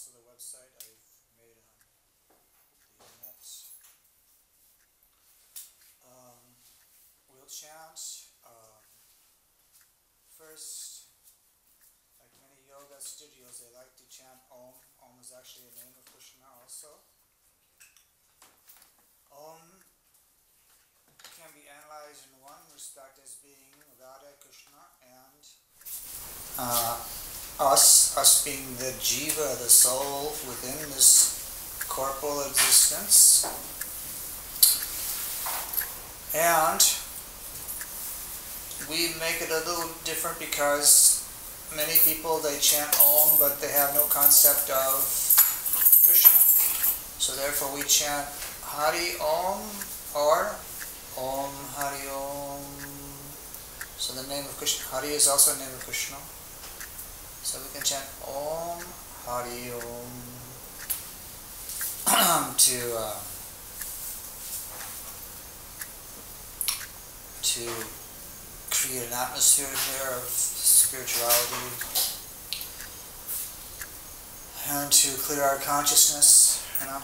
also the website I've made on the internet. We'll chant first, like many yoga studios, they like to chant Om. Om is actually a name of Krishna also. Om can be analyzed in one respect as being Radha, Krishna, and us being the jiva, the soul within this corporal existence. And we make it a little different because many people, they chant Om, but they have no concept of Krishna. So therefore we chant Hari Om or Om Hari Om. So the name of Krishna, Hari is also a name of Krishna. So we can chant Om Hari Om to create an atmosphere there of spirituality and to clear our consciousness, you know.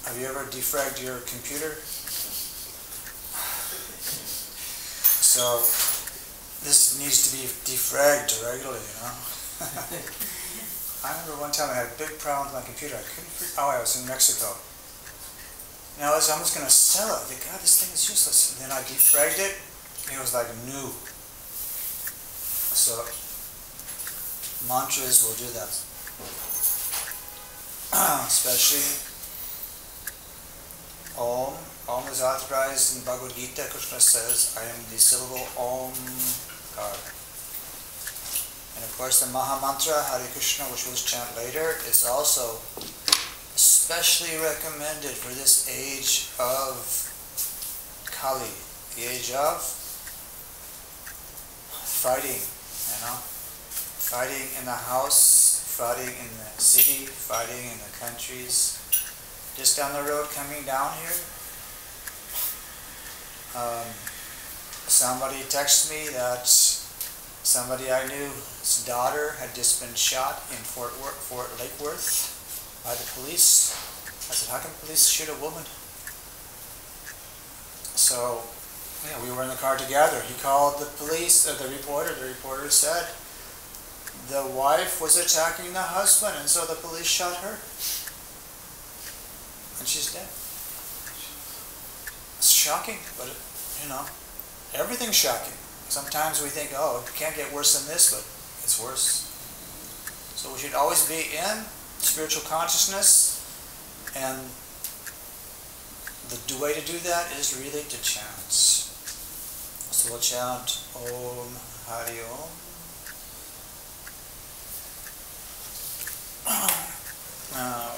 Have you ever defragged your computer? So this needs to be defragged regularly, you know. I remember one time I had a big problem with my computer. I was in Mexico. And I was almost going to sell it. I think, God, this thing is useless. And then I defragged it, and it was like new. So, mantras will do that. Especially Om. Om is authorized in Bhagavad Gita. Krishna says, I am the syllable Om God. And of course the Maha Mantra, Hare Krishna, which we'll chant later, is also especially recommended for this age of Kali, the age of fighting, you know, fighting in the house, fighting in the city, fighting in the countries. Just down the road coming down here, somebody texted me that somebody I knew, his daughter had just been shot in Fort Lake Worth by the police. I said, how can police shoot a woman? So, yeah, we were in the car together. He called the police, the reporter. The reporter said the wife was attacking the husband, and so the police shot her. And she's dead. It's shocking, but you know, everything's shocking. Sometimes we think, oh, it can't get worse than this, but it's worse. So we should always be in spiritual consciousness, and the way to do that is really to chant. So we'll chant Om Hari Om. Now,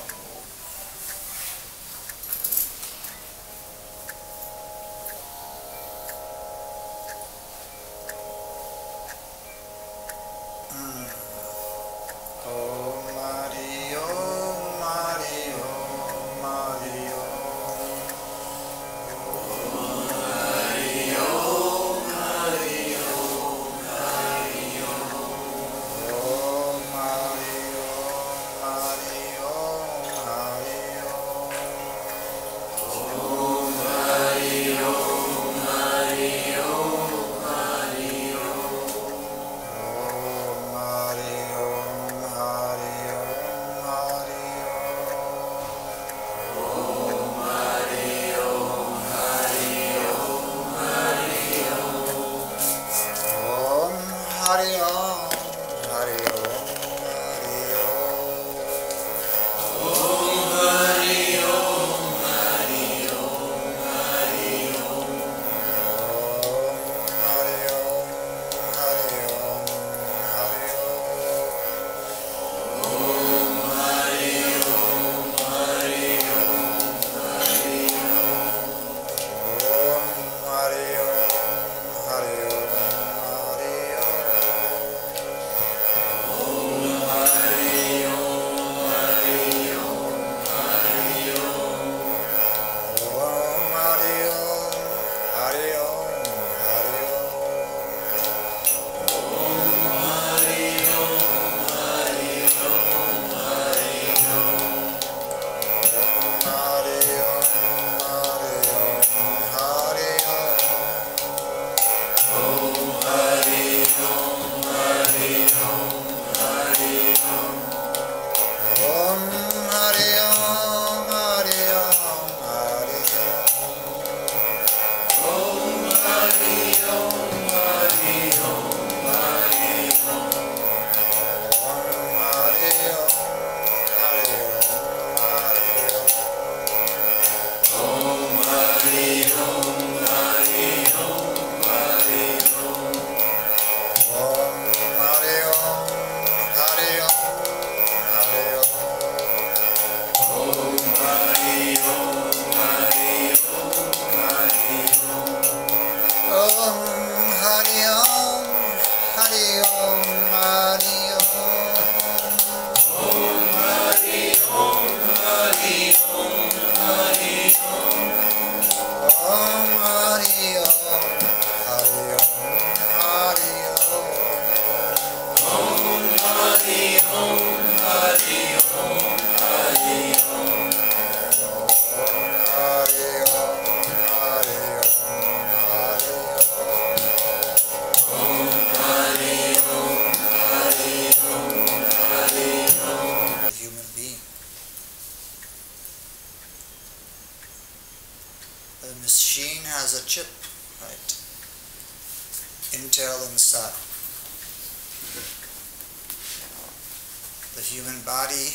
The human body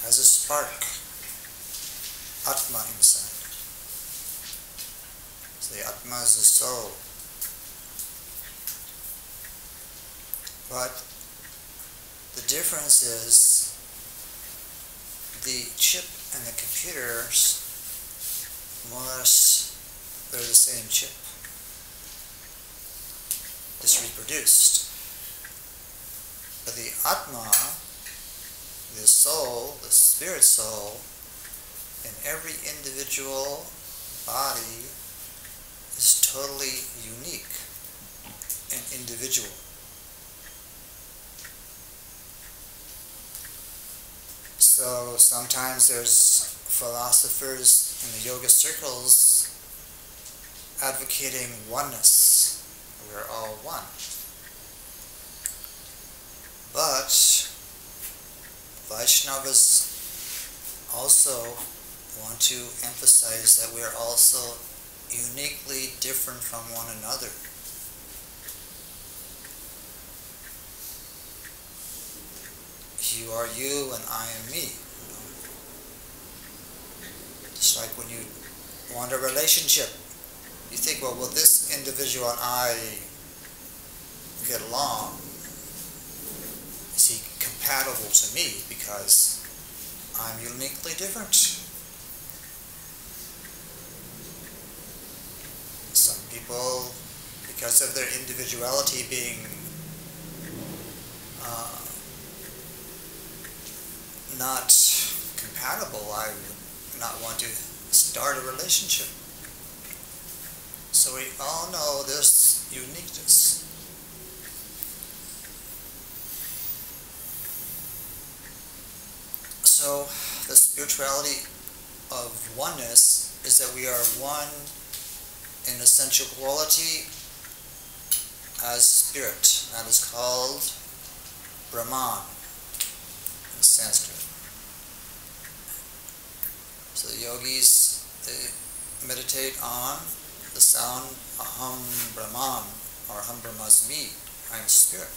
has a spark, Atma inside. So the Atma is the soul. But the difference is the chip and the computers, more or less, they're the same chip, just reproduced. But the Atma, the soul, the spirit soul, in every individual body is totally unique and individual. So sometimes there's philosophers in the yoga circles advocating oneness. We're all one. But Vaishnavas also want to emphasize that we are also uniquely different from one another. You are you and I am me. Just like when you want a relationship, you think, well, will this individual and I get along? Is he compatible to me because I'm uniquely different? Some people, because of their individuality being not compatible, I would not want to start a relationship. So we all know there's uniqueness. So the spirituality of oneness is that we are one in essential quality as spirit. That is called Brahman in Sanskrit. So the yogis, they meditate on the sound Aham Brahman or Aham Brahmasmi, I am spirit.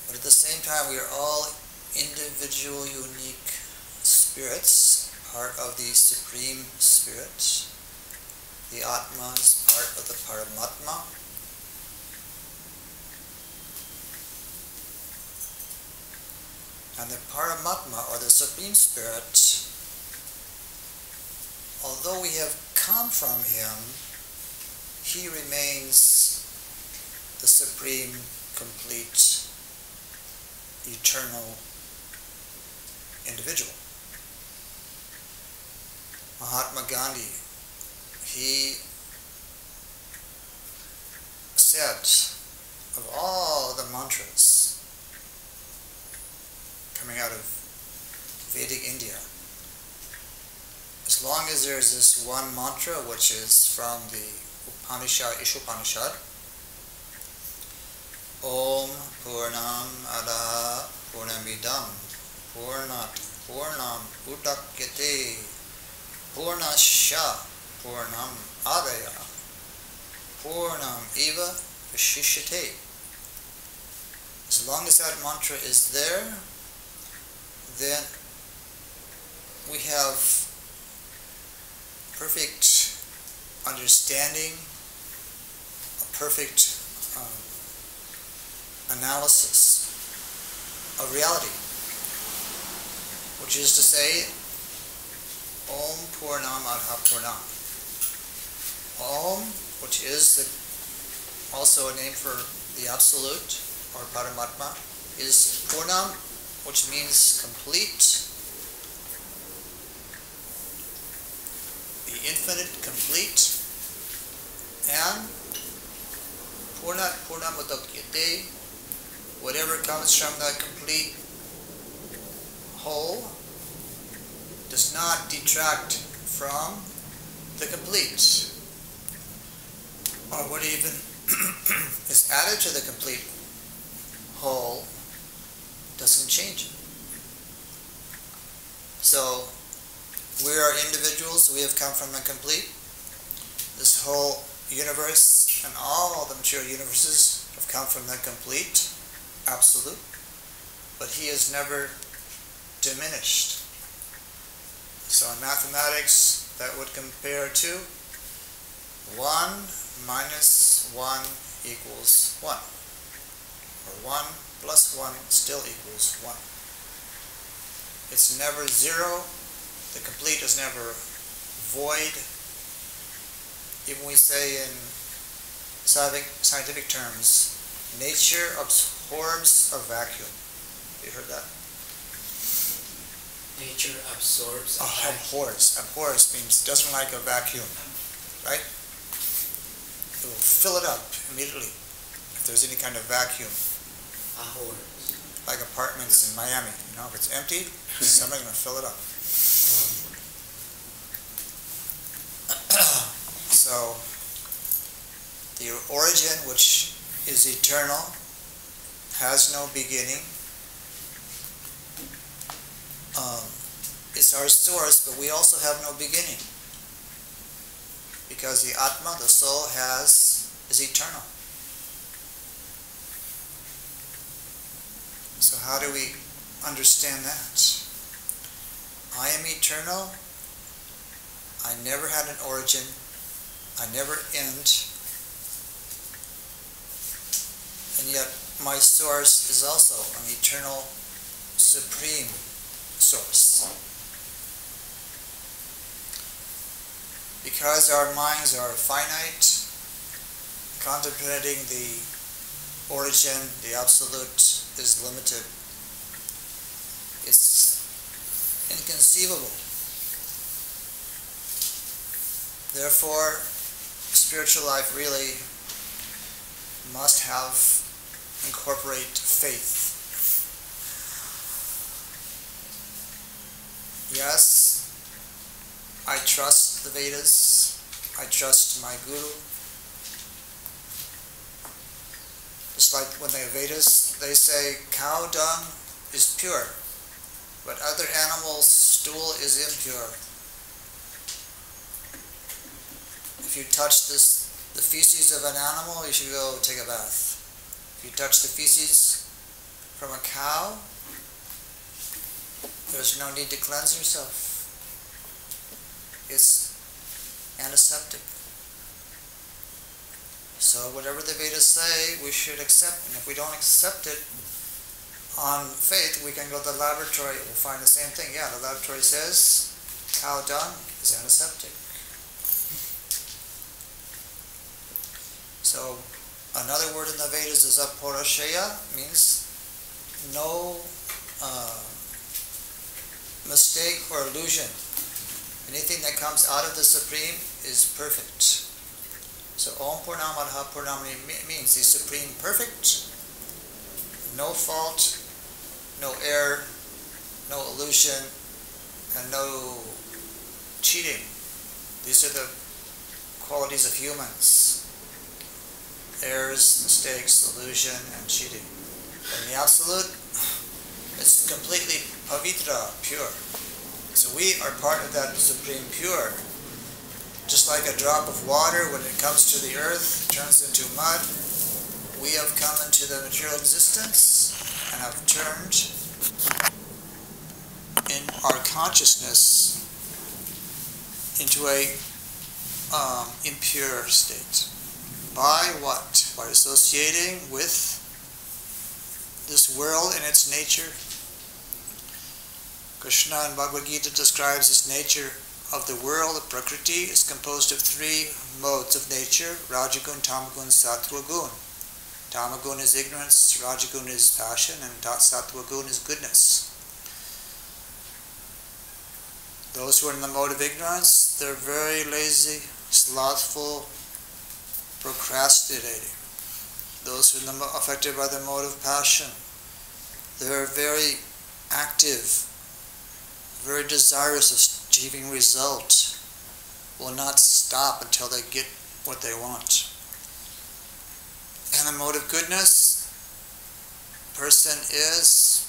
But at the same time, we are all individual, unique spirits, part of the Supreme Spirit. The Atma is part of the Paramatma. And the Paramatma, or the Supreme Spirit, although we have come from him, he remains the supreme, complete, eternal individual. Mahatma Gandhi, he said, of all the mantras coming out of Vedic India, as long as there's this one mantra, which is from the Upanishad, Ishopanishad, Om Purnam Ada Purnamidam Purnat Purnam Udakyate Purnasya Purnam Adaya Purnam Eva Vishishyate. As long as that mantra is there, then we have perfect understanding, a perfect analysis of reality, which is to say, Om Purnam Adha Purnam. Om, which is also a name for the Absolute, or Paramatma, is Purnam, which means complete, the infinite complete, and Purnat Purnamadakyate, whatever comes from that complete whole does not detract from the complete, or what even is added to the complete whole doesn't change it. So we are individuals, we have come from the complete. This whole universe and all the material universes have come from the complete, absolute, but he is never diminished. So in mathematics, that would compare to 1 minus 1 equals 1, or 1 plus 1 still equals 1. It's never zero. The complete is never void. Even we say in scientific terms, nature absorbs a vacuum. You heard that? Nature absorbs a vacuum. Abhors. Abhors means doesn't like a vacuum, right? It will fill it up immediately if there's any kind of vacuum. Abhors. Like apartments in Miami, if it's empty, somebody's going to fill it up. So, the origin, which is eternal, has no beginning. It's our source, but we also have no beginning. Because the Atma, the soul, is eternal. So how do we understand that? I am eternal. I never had an origin. I never end. And yet my source is also an eternal, supreme source. Because our minds are finite, contemplating the origin, the absolute, is limited. It's inconceivable. Therefore, spiritual life really must incorporate faith. Yes, I trust the Vedas. I trust my Guru. Just like when the Vedas, they say cow dung is pure, but other animals' stool is impure. If you touch the feces of an animal, you should go take a bath. If you touch the feces from a cow, there's no need to cleanse yourself. It's antiseptic. So whatever the Vedas say, we should accept. And if we don't accept it on faith, we can go to the laboratory. We'll find the same thing. Yeah, the laboratory says cow dung is antiseptic. So another word in the Vedas is aporashaya, means no mistake or illusion. Anything that comes out of the Supreme is perfect. So Om Purnamadaha Purnamani means the Supreme perfect, no fault, no error, no illusion, and no cheating. These are the qualities of humans. Errors, mistakes, illusion, and cheating. And the Absolute is completely pavitra, pure. So we are part of that Supreme pure. Just like a drop of water, when it comes to the earth, turns into mud, we have come into the material existence and have turned in our consciousness into a impure state. By what? By associating with this world and its nature. Krishna in Bhagavad Gita describes this nature of the world, the Prakriti, is composed of three modes of nature: Rajagun, Tamagun, Sattvagun. Tamagun is ignorance, Rajagun is passion, and Sattvagun is goodness. Those who are in the mode of ignorance, they're very lazy, slothful, procrastinating. Those who are affected by the mode of passion, they're very active, very desirous of achieving results, will not stop until they get what they want. In the mode of goodness, person is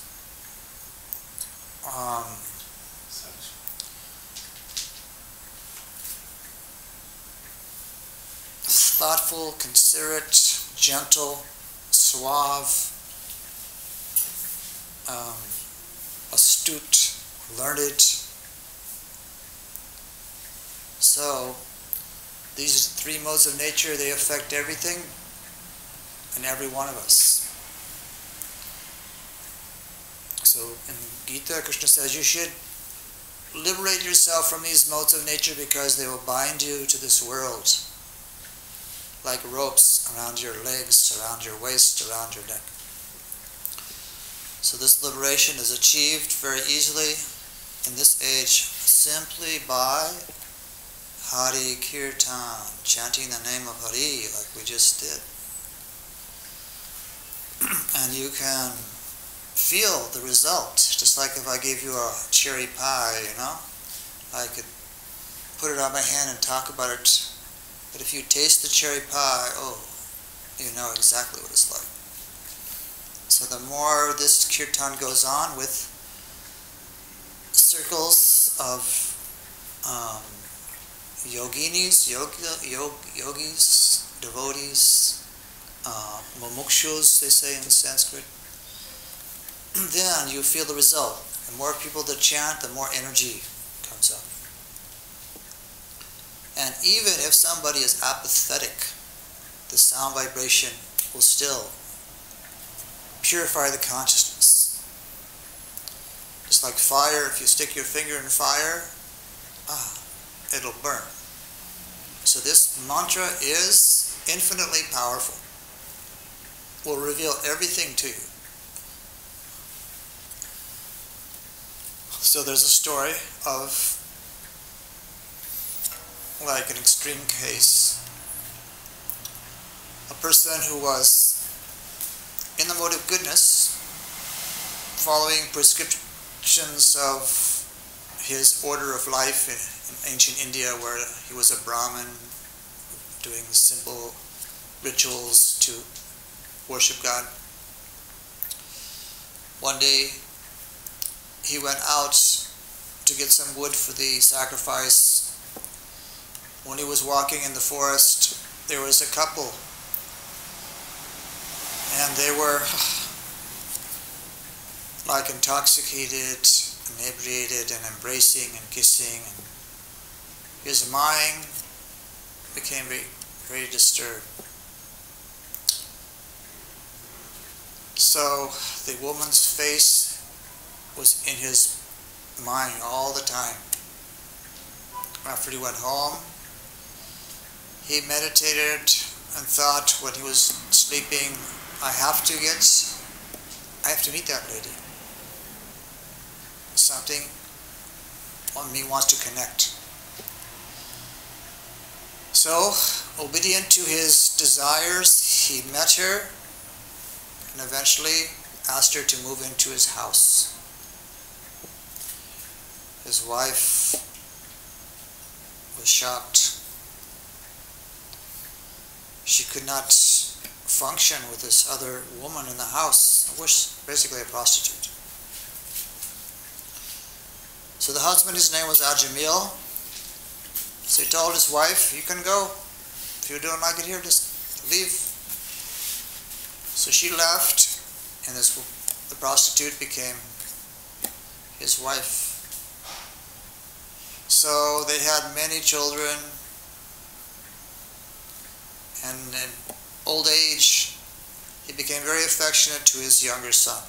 thoughtful, considerate, gentle, suave, astute, learned. So, these three modes of nature, they affect everything and every one of us. So, in Gita, Krishna says you should liberate yourself from these modes of nature because they will bind you to this world, like ropes around your legs, around your waist, around your neck. So this liberation is achieved very easily in this age simply by Hari Kirtan, chanting the name of Hari like we just did. And you can feel the result, just like if I gave you a cherry pie, I could put it on my hand and talk about it. But if you taste the cherry pie, you know exactly what it's like. So the more this kirtan goes on with circles of yoginis, yogis, devotees, mumukshus, they say in Sanskrit, then you feel the result. The more people that chant, the more energy comes up. And even if somebody is apathetic, the sound vibration will still purify the consciousness. Just like fire, if you stick your finger in fire, it'll burn. So this mantra is infinitely powerful. Will reveal everything to you. So there's a story of like an extreme case. A person who was in the mode of goodness, following prescriptions of his order of life in ancient India, where he was a Brahmin, doing simple rituals to worship God. One day, he went out to get some wood for the sacrifice. When he was walking in the forest, there was a couple, and they were like intoxicated, inebriated, and embracing and kissing, and his mind became very, very disturbed. So the woman's face was in his mind all the time. After he went home, he meditated and thought when he was sleeping, I have to meet that lady. Something on me wants to connect. So, obedient to his desires, he met her and eventually asked her to move into his house. His wife was shocked. She could not function with this other woman in the house, who was basically a prostitute. So the husband, his name was Ajamil. So he told his wife, you can go. If you don't like it here, just leave. So she left, and the prostitute became his wife. So they had many children, and in old age, he became very affectionate to his younger son.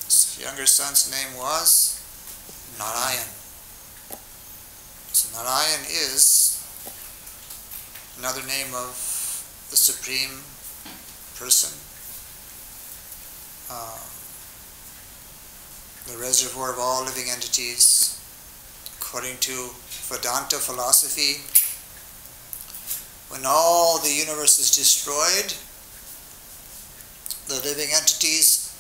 His younger son's name was Narayan. So Narayan is another name of the Supreme Person, the reservoir of all living entities. According to Vedanta philosophy, when all the universe is destroyed, the living entities,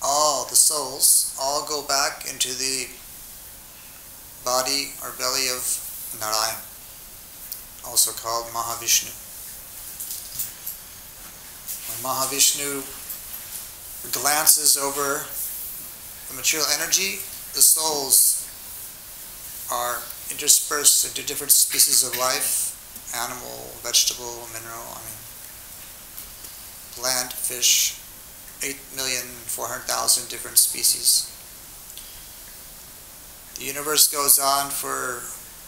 all the souls, all go back into the body or belly of Narayan, also called Mahavishnu. When Mahavishnu glances over the material energy, the souls are interspersed into different species of life, animal, vegetable, mineral, plant, fish, 8,400,000 different species. The universe goes on for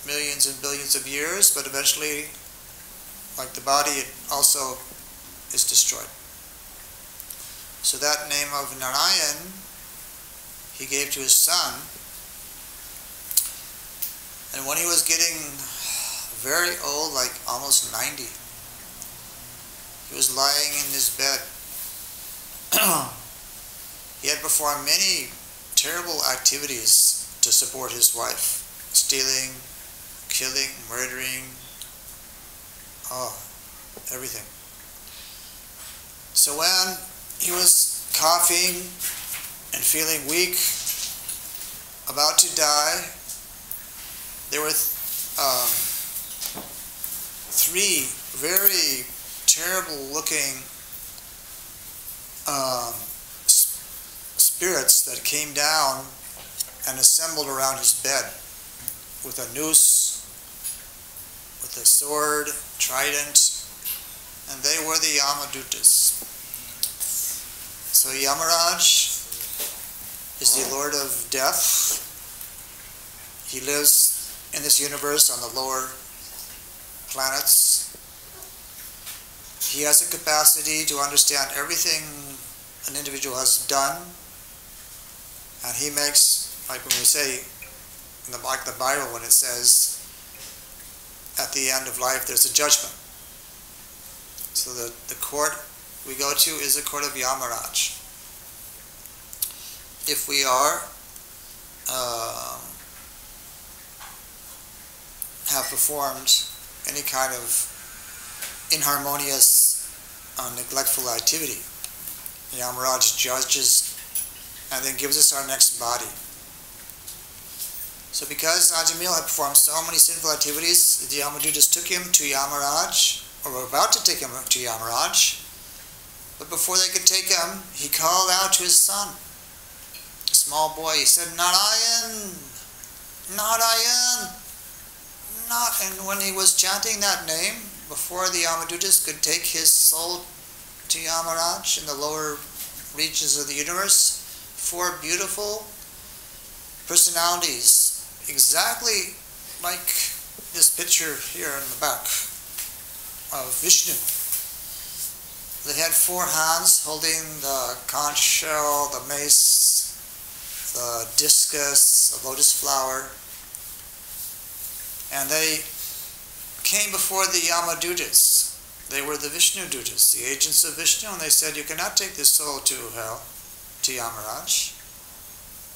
millions and billions of years, but eventually, like the body, it also is destroyed. So that name of Narayan, he gave to his son, and when he was getting very old, like almost 90, he was lying in his bed. He had performed many terrible activities to support his wife. Stealing, killing, murdering, everything. So when he was coughing and feeling weak, about to die, there were three very terrible looking spirits that came down and assembled around his bed with a noose, with a sword, trident, and they were the Avadhutas. So Yamaraj is the Lord of Death. He lives in this universe on the lower planets. He has a capacity to understand everything an individual has done, and he makes, like when we say in the Bible, when it says at the end of life there's a judgment. So the court we go to is the court of Yamaraj. If we are have performed any kind of inharmonious, neglectful activity, Yamaraj judges and then gives us our next body. So because Ajamil had performed so many sinful activities, the Avadhutas took him to Yamaraj, or were about to take him to Yamaraj, but before they could take him, he called out to his son, a small boy. He said, "Narayan! Narayan!" And when he was chanting that name, before the Avadhutas could take his soul to Yamaraj in the lower reaches of the universe, four beautiful personalities, exactly like this picture here in the back of Vishnu. They had four hands holding the conch shell, the mace, the discus, the lotus flower, and they came before the Yamadhutas. They were the Vishnu Dutas, the agents of Vishnu, and they said, "You cannot take this soul to hell, to Yamaraj,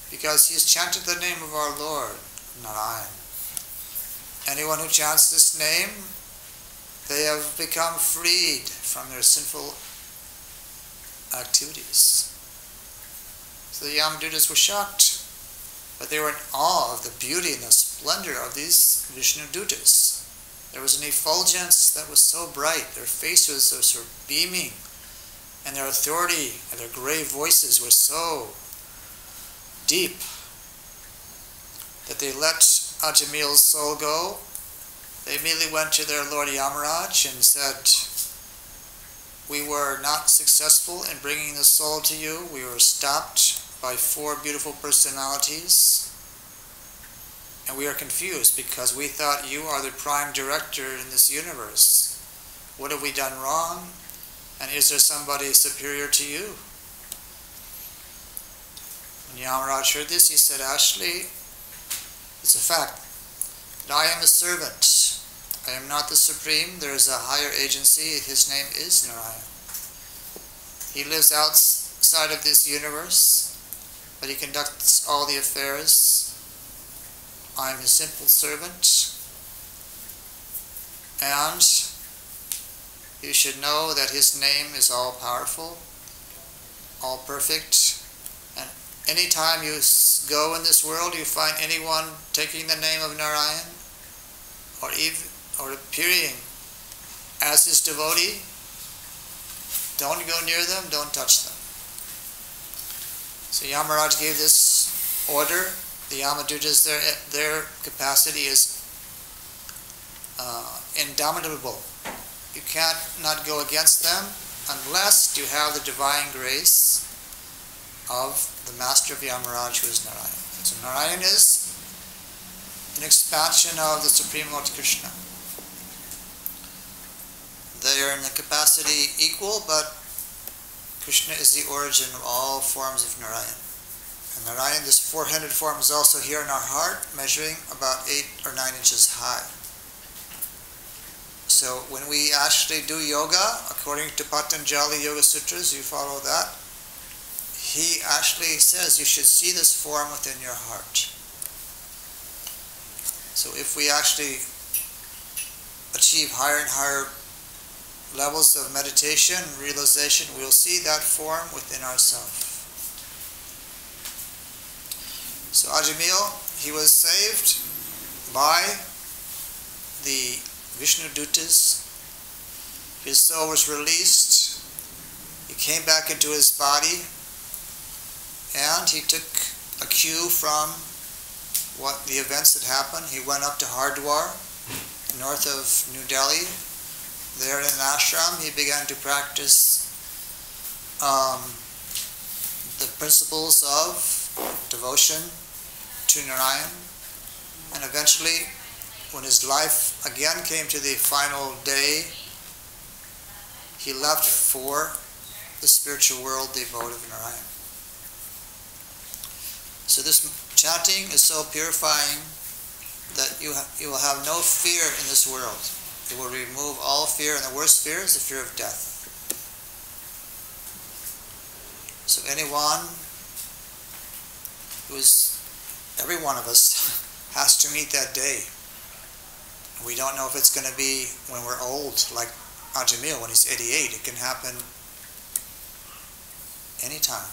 because he has chanted the name of our Lord, Narayan. Anyone who chants this name, they have become freed from their sinful activities." So the Yamadhutas were shocked, but they were in awe of the beauty and the splendor of these Vishnu Dutas. There was an effulgence that was so bright, their faces were so beaming, and their authority and their grave voices were so deep that they let Ajamil's soul go. They immediately went to their Lord Yamaraj and said, "We were not successful in bringing the soul to you. We were stopped by four beautiful personalities. And we are confused because we thought you are the prime director in this universe. What have we done wrong? And is there somebody superior to you?" When Yamaraj heard this, he said, "Actually, it's a fact. And I am a servant. I am not the supreme. There is a higher agency. His name is Narayana. He lives outside of this universe, but he conducts all the affairs. I am his simple servant. And you should know that his name is all powerful, all perfect. And any time you go in this world, you find anyone taking the name of Narayan, or appearing as his devotee, don't go near them, don't touch them. So Yamaraj gave this order. The Yamadutas, their capacity is indomitable. You can't not go against them unless you have the divine grace of the master of Yamaraj, who is Narayan. So Narayan is an expansion of the Supreme Lord Krishna. They are in the capacity equal, but Krishna is the origin of all forms of Narayan. And Narayan, this four-headed form, is also here in our heart, measuring about 8 or 9 inches high. So when we actually do yoga, according to Patanjali Yoga Sutras, you follow that, he actually says you should see this form within your heart. So if we actually achieve higher and higher levels of meditation and realization, we'll see that form within ourselves. So Ajamil, he was saved by the Vishnu Dutas. His soul was released. He came back into his body, and he took a cue from what the events that happened. He went up to Hardwar, north of New Delhi. There in an ashram, he began to practice the principles of devotion to Narayan. And eventually, when his life again came to the final day, he left for the spiritual world, the abode of Narayan. So this chanting is so purifying that you will have no fear in this world. It will remove all fear, and the worst fear is the fear of death. So anyone every one of us has to meet that day. We don't know if it's going to be when we're old, like Ajamil when he's 88. It can happen anytime.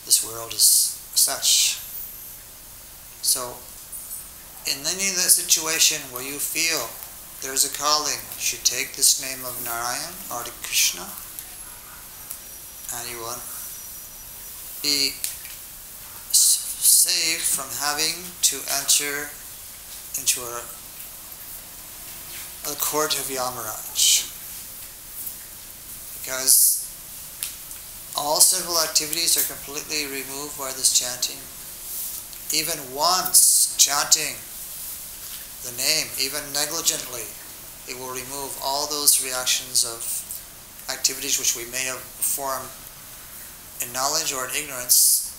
This world is such. So in any of the situation where you feel there's a calling, you should take this name of Narayan or Krishna, and you will be saved from having to enter into a court of Yamaraj. Because all sinful activities are completely removed by this chanting. Even once chanting the name, even negligently, it will remove all those reactions of activities which we may have performed in knowledge or in ignorance,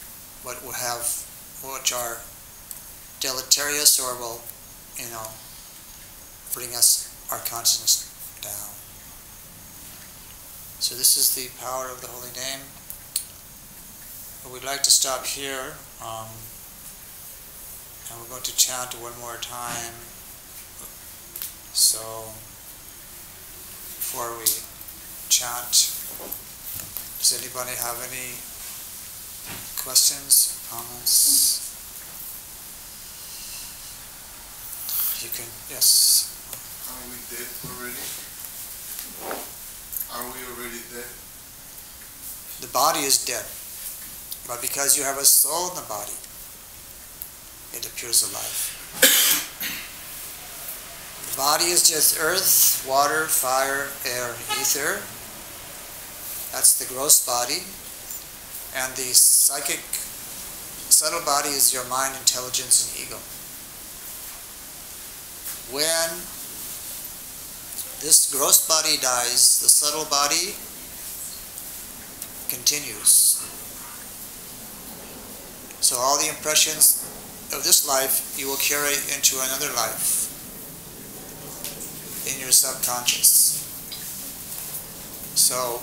but which are deleterious or will, bring our consciousness down. So this is the power of the holy name. We'd like to stop here, and we're going to chant one more time. So before we chant, does anybody have any questions, comments? You can, yes. Are we dead already? Are we already dead? The body is dead, but because you have a soul in the body, it appears alive. The body is just earth, water, fire, air, ether. That's the gross body. And the psychic, subtle body is your mind, intelligence, and ego. When this gross body dies, the subtle body continues. So all the impressions of this life you will carry into another life in your subconscious. So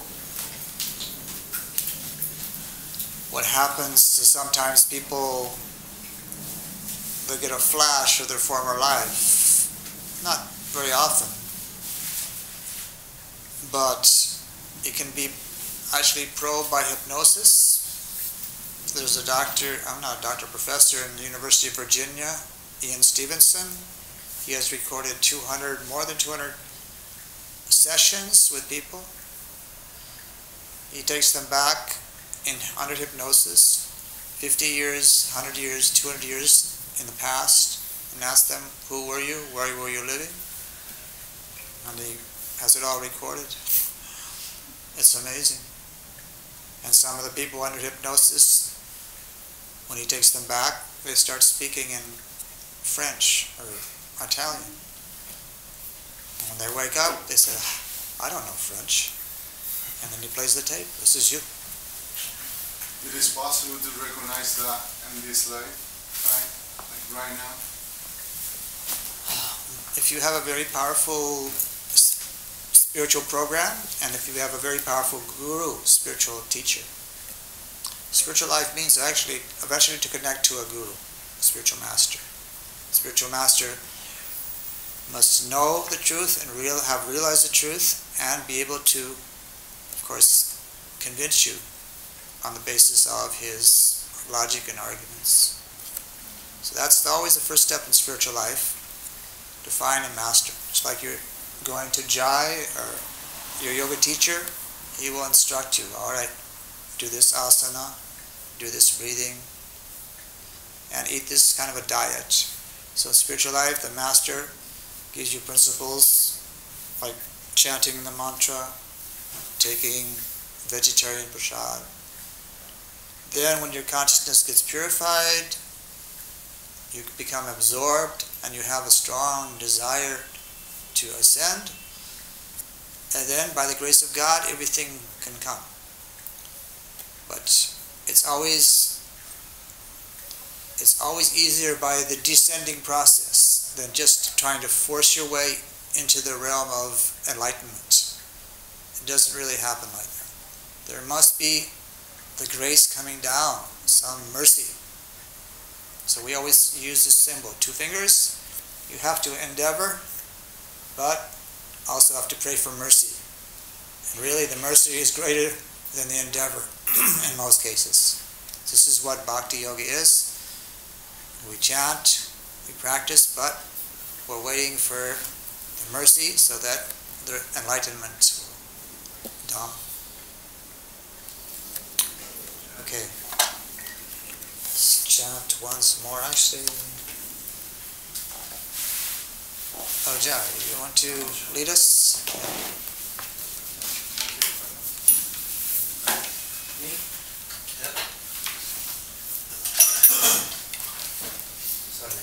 what happens is sometimes people, they get a flash of their former life. Not very often, but it can be actually probed by hypnosis. There's a doctor, I'm not a doctor, professor in the University of Virginia, Ian Stevenson. He has recorded more than 200 sessions with people. He takes them back under hypnosis, 50 years, 100 years, 200 years in the past, and asks them, who were you, where were you living? And he has it all recorded. It's amazing. And some of the people under hypnosis, when he takes them back, they start speaking in French or Italian. And when they wake up, they say, I don't know French. And then he plays the tape. This is you. It is possible to recognize that in this life, right? Like right now? If you have a very powerful spiritual program, and if you have a very powerful guru, spiritual teacher. Spiritual life means actually eventually to connect to a guru, a spiritual master. Spiritual master must know the truth and have realized the truth and be able to, of course, convince you on the basis of his logic and arguments. So that's always the first step in spiritual life, to find a master. Just like you're going to Jai or your yoga teacher, he will instruct you, all right, do this asana, do this breathing, and eat this kind of a diet. So in spiritual life, the master gives you principles like chanting the mantra, taking vegetarian prasad. Then when your consciousness gets purified, you become absorbed and you have a strong desire to ascend, and then by the grace of God everything can come. But it's always easier by the descending process than just trying to force your way into the realm of enlightenment. It doesn't really happen like that. There must be the grace coming down, some mercy. So we always use this symbol, 2 fingers. You have to endeavor, but also have to pray for mercy. And really the mercy is greater than the endeavor in most cases. This is what Bhakti Yoga is. We chant, we practice, but we're waiting for the mercy so that the enlightenment will dawn. Okay. Let's chant once more. Actually, oh, Jai, you want to lead us? Me? Yep. Sorry.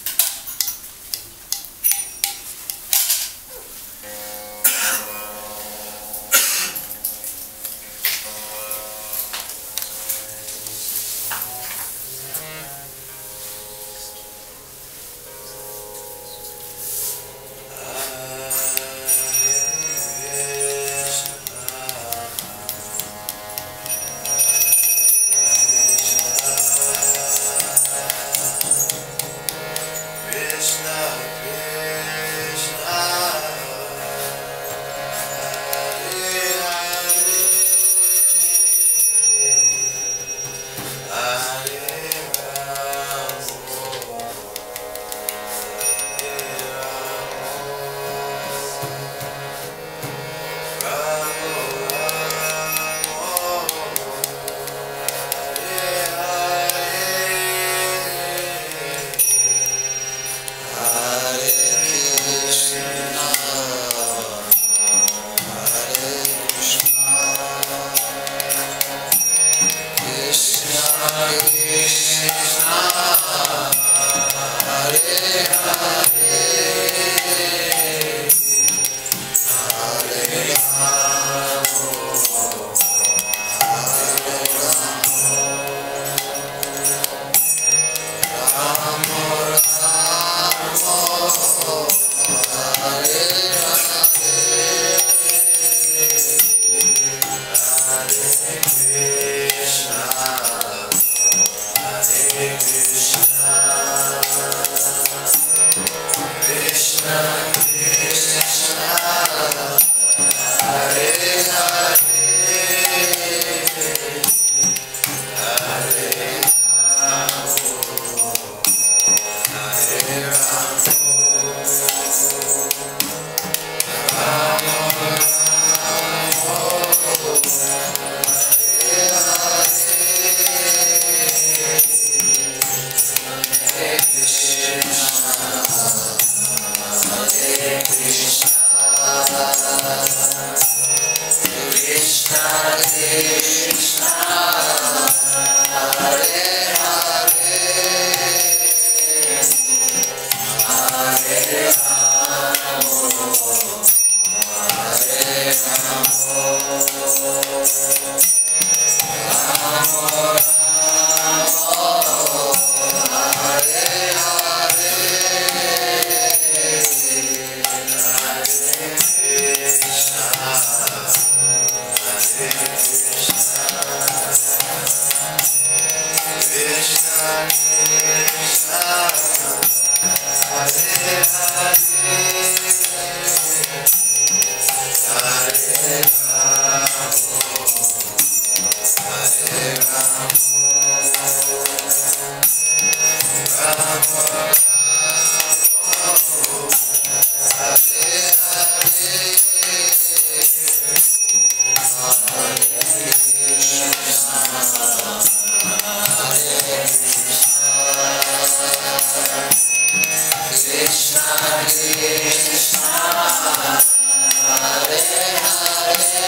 Krishna Krishna Hare Hare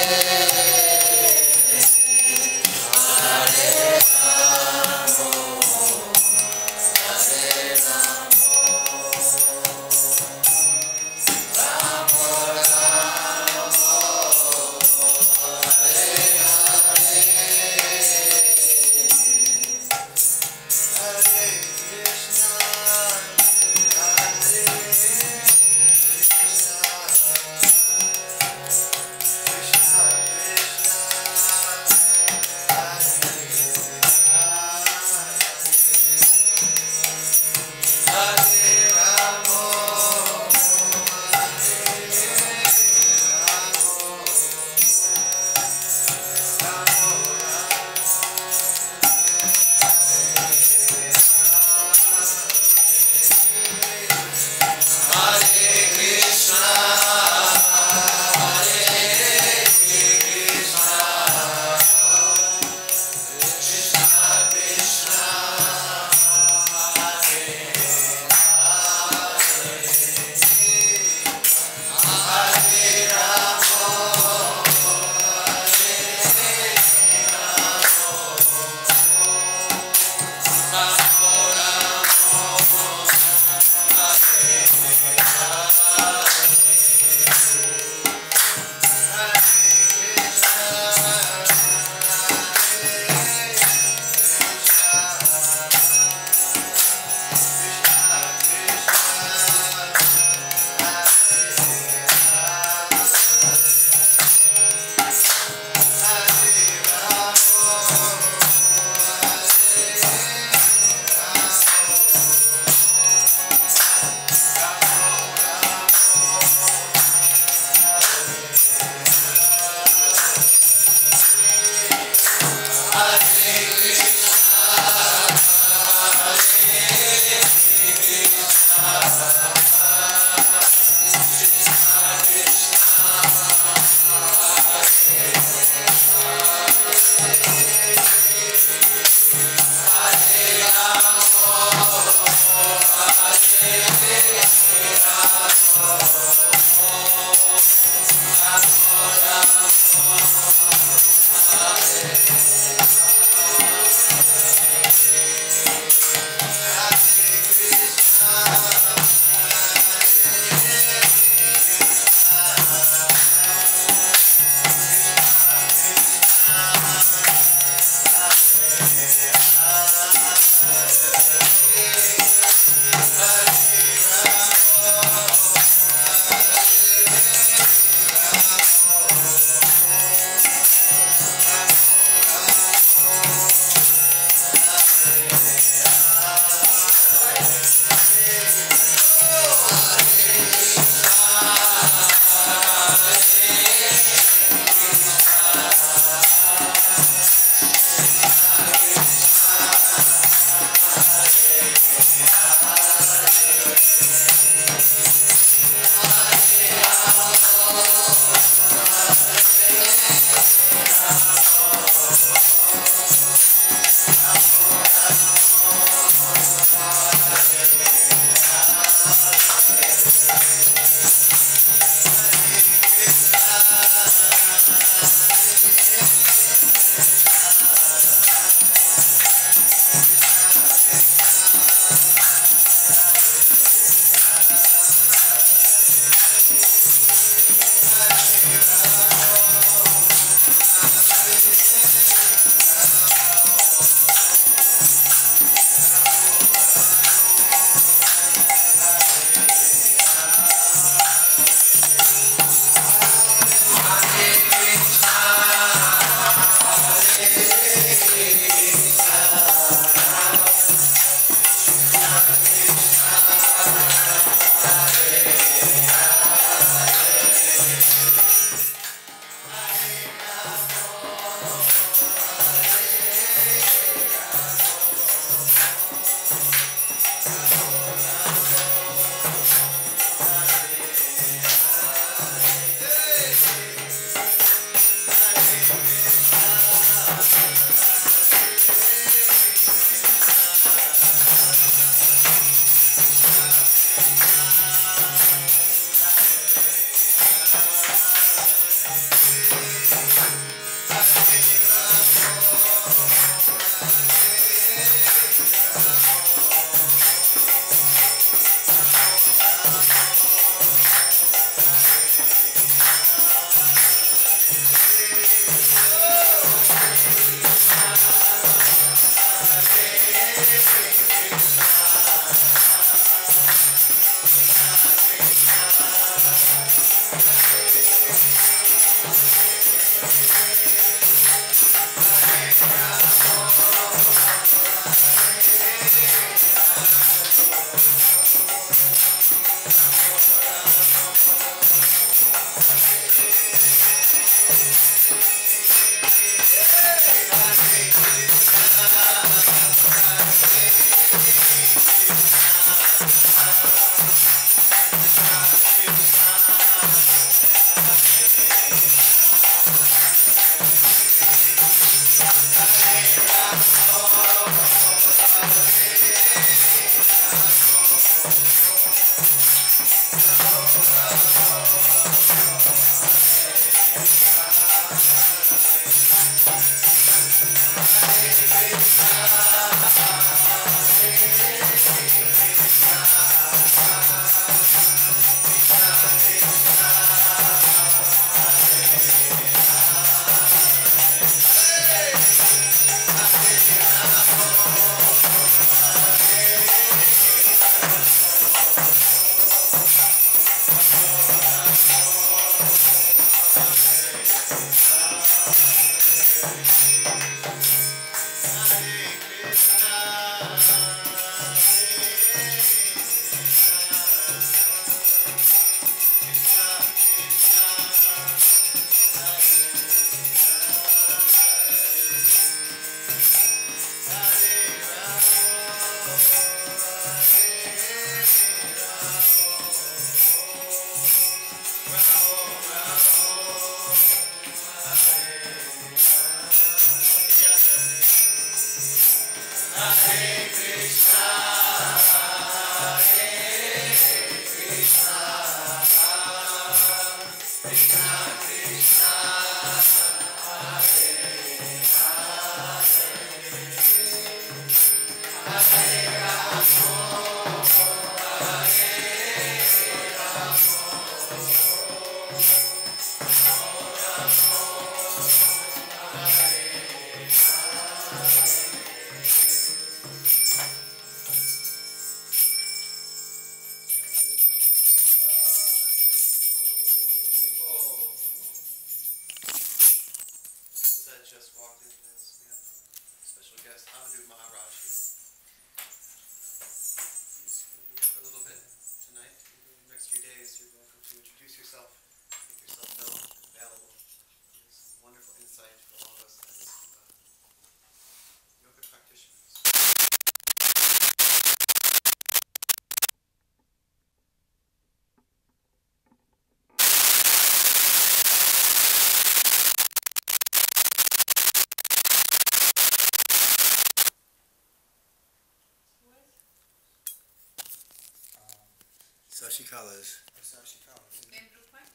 Ashikalas. In Blue Point?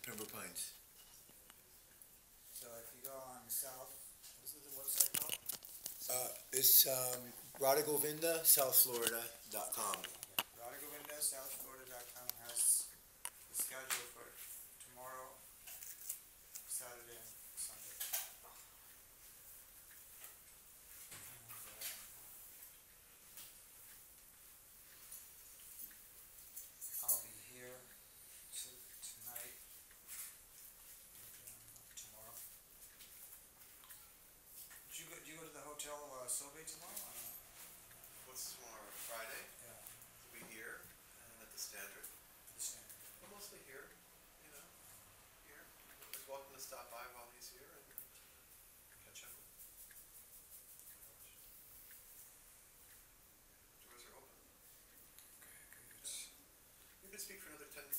Pembroke Pines. So if you go on south, what's the website called? It's Radhagovinda, SouthFlorida.com. Radhagovinda, SouthFlorida.com has the schedule for tomorrow, Saturday, and Sunday. I'll be here tonight, tomorrow. Do you go to the Hotel Sobe tomorrow? What's tomorrow? Friday? Yeah, We'll be here and at the Standard. the standard. We're mostly here, you know, here. He's welcome to stop by while he's here and catch up. Doors are open. Okay, good. You can speak for another 10